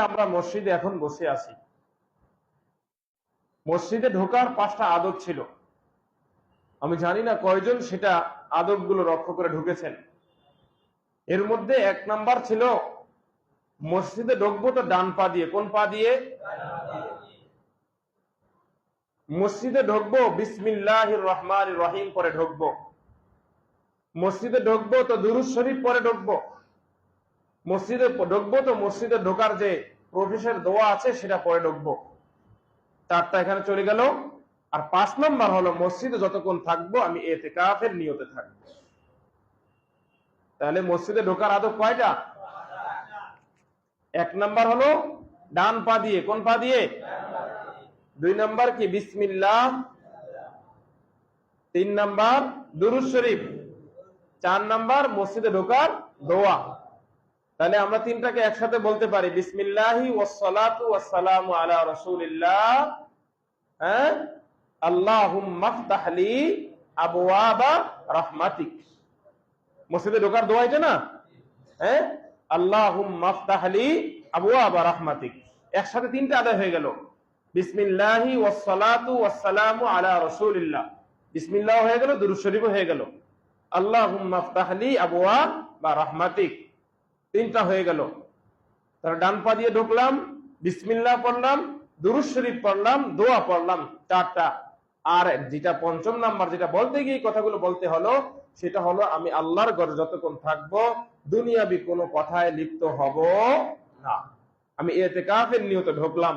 আমরা মসজিদে এখন বসে আছি। মসজিদে ঢোকার 5টা আদব ছিল। আমি জানি না কয়জন সেটা আদবগুলো রক্ষা করে ঢুকেছেন। এর মধ্যে 1 নাম্বার ছিল মসজিদে ঢুকবো তো ডান পা দিয়ে। কোন পা দিয়ে? মসজিদে ঢুকবো বিসমিল্লাহির রহমানির রহিম পরে ঢুকবো। মসজিদে ঢুকবো তো দুরূদ শরীফ পরে ঢুকবো। মসজিদে ঢুকবো তো মসজিদে ঢোকার যে প্রবেশের দোয়া আছে সেটা পরে ঢুকবো। 4টা এখানে চলে গেল। আর 5 নম্বর হলো মসজিদে যতক্ষণ থাকবো আমি ইতিকাফের নিয়তে থাকবো। তাহলে মসজিদে ঢোকার আদব কয়টা? 1 নাম্বার হলো ডান পা দিয়ে। কোন পা দিয়ে? 2 নাম্বার কি? বিসমিল্লাহ। 3 নাম্বার দুরূদ শরীফ। 4 নাম্বার মসজিদে ঢোকার দোয়া। তাহলে আমরা 3টাকে একসাথে বলতে পারি, বিসমিল্লাহি ওয়াসসালাতু ওয়াসসালামু আলা রাসূলিল্লাহ, হ্যাঁ, আল্লাহুম্মা ফতাহ লি আবওয়াবা রাহমাতিক। মসজিদে ঢোকার দোয়া এটা না? হ্যাঁ, আল্লাহুম্মা ফতাহ লি আবওয়াবা রাহমাতিক। একসাথে 3টা আদায় হয়ে গেল। বিসমিল্লাহি ওয়াসসালাতু ওয়াসসালামু আলা রাসূলিল্লাহ, বিসমিল্লাহ হয়ে গেল, দুরূদ শরীফও হয়ে গেল, আল্লাহুম্মা ফতাহ লি আবওয়াবা রাহমাতিক। 3টা হয়ে গেল। তাহলে ডান পা দিয়ে ঢুকলাম, বিসমিল্লাহ পড়লাম, দুরূদ শরীফ পড়লাম, দোয়া পড়লাম, 4টা। আর যেটা 5ম নাম্বার যেটা বলতে গিয়ে কথাগুলো বলতে হলো সেটা হলো আমি আল্লাহর ঘরে যতক্ষণ থাকবো দুনিয়াবি কোনো কথায় লিপ্ত হব না। আমি ইতিকাফের নিয়তে ঢুকলাম।